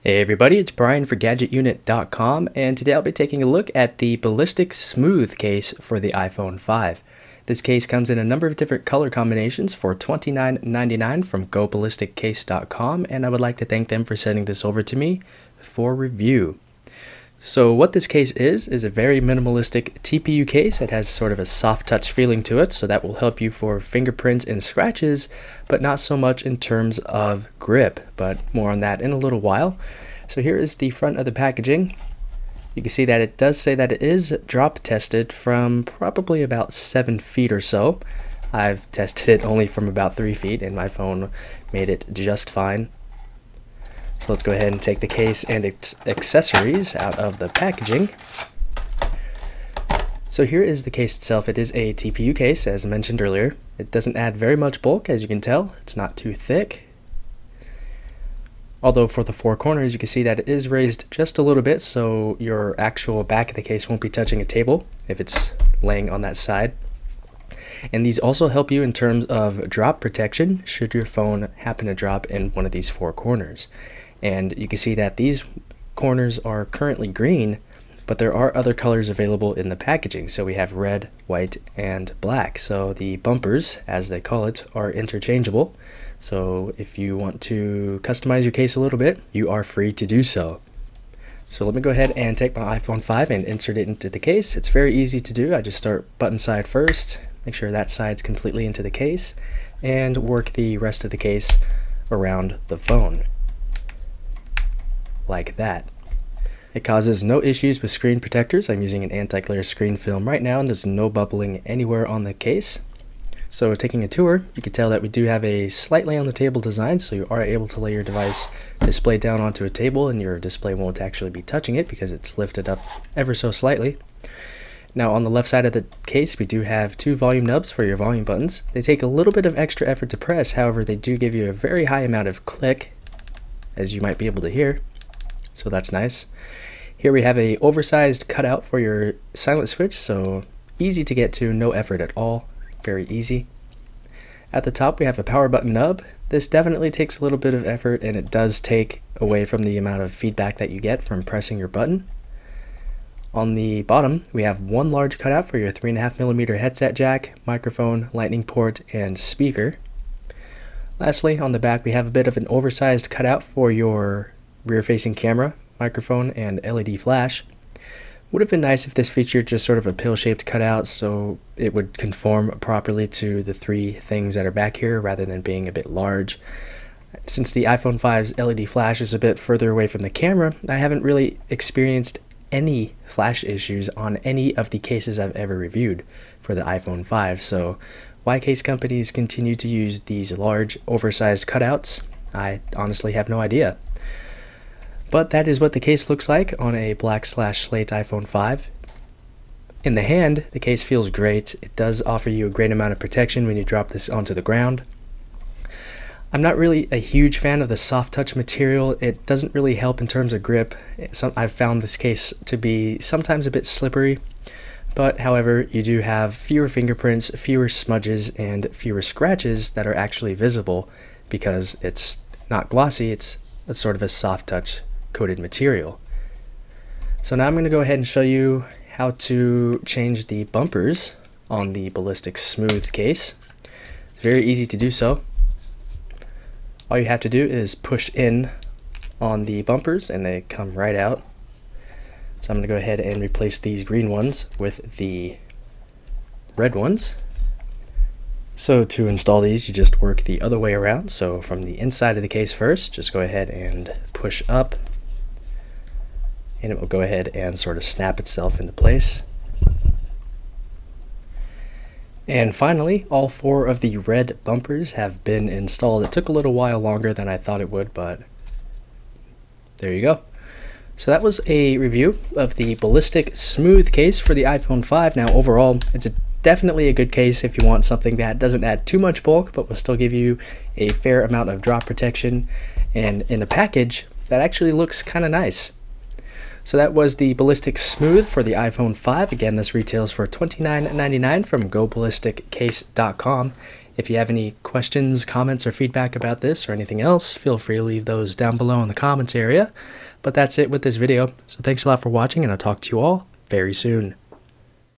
Hey everybody, it's Brian for GadgetUnit.com, and today I'll be taking a look at the Ballistic Smooth case for the iPhone 5. This case comes in a number of different color combinations for $29.99 from GoBallisticCase.com, and I would like to thank them for sending this over to me for review. So what this case is a very minimalistic TPU case. It has sort of a soft touch feeling to it, so that will help you for fingerprints and scratches, but not so much in terms of grip, but more on that in a little while. So here is the front of the packaging. You can see that it does say that it is drop tested from probably about 7 feet or so. I've tested it only from about 3 feet and my phone made it just fine. So let's go ahead and take the case and its accessories out of the packaging. So here is the case itself. It is a TPU case, as mentioned earlier. It doesn't add very much bulk, as you can tell. It's not too thick. Although for the four corners, you can see that it is raised just a little bit, so your actual back of the case won't be touching a table if it's laying on that side. And these also help you in terms of drop protection should your phone happen to drop in one of these four corners. And you can see that these corners are currently green, but there are other colors available in the packaging. So we have red, white, and black. So the bumpers, as they call it, are interchangeable. So if you want to customize your case a little bit, you are free to do so. So let me go ahead and take my iPhone 5 and insert it into the case. It's very easy to do. I just start button side first, make sure that side's completely into the case, and work the rest of the case around the phone. Like that. It causes no issues with screen protectors. I'm using an anti-glare screen film right now, and there's no bubbling anywhere on the case. So taking a tour, you can tell that we do have a slight lay on the table design, so you are able to lay your device display down onto a table and your display won't actually be touching it because it's lifted up ever so slightly. Now on the left side of the case, we do have two volume knobs for your volume buttons. They take a little bit of extra effort to press, however they do give you a very high amount of click, as you might be able to hear. So that's nice. Here we have a oversized cutout for your silent switch, so easy to get to, no effort at all, very easy. At the top we have a power button nub. This definitely takes a little bit of effort and it does take away from the amount of feedback that you get from pressing your button. On the bottom we have one large cutout for your 3.5mm headset jack, microphone, lightning port, and speaker. Lastly, on the back we have a bit of an oversized cutout for your rear-facing camera, microphone, and LED flash. Would have been nice if this featured just sort of a pill-shaped cutout so it would conform properly to the three things that are back here rather than being a bit large. Since the iPhone 5's LED flash is a bit further away from the camera, I haven't really experienced any flash issues on any of the cases I've ever reviewed for the iPhone 5, so why case companies continue to use these large oversized cutouts, I honestly have no idea. But that is what the case looks like on a black/slate iPhone 5. In the hand, the case feels great. It does offer you a great amount of protection when you drop this onto the ground. I'm not really a huge fan of the soft touch material. It doesn't really help in terms of grip. I've found this case to be sometimes a bit slippery, but however, you do have fewer fingerprints, fewer smudges, and fewer scratches that are actually visible because it's not glossy, it's a sort of a soft touch coated material. So now I'm going to go ahead and show you how to change the bumpers on the Ballistic Smooth case. It's very easy to do so. All you have to do is push in on the bumpers and they come right out. So I'm going to go ahead and replace these green ones with the red ones. So to install these, you just work the other way around. So from the inside of the case first, just go ahead and push up and it will go ahead and sort of snap itself into place. And finally, all four of the red bumpers have been installed. It took a little while longer than I thought it would, but there you go. So that was a review of the Ballistic Smooth case for the iPhone 5. Now overall, it's definitely a good case if you want something that doesn't add too much bulk but will still give you a fair amount of drop protection, and in a package that actually looks kind of nice. So that was the Ballistic Smooth for the iPhone 5. Again, this retails for $29.99 from GoBallisticCase.com. If you have any questions, comments, or feedback about this or anything else, feel free to leave those down below in the comments area. But that's it with this video, so thanks a lot for watching, and I'll talk to you all very soon.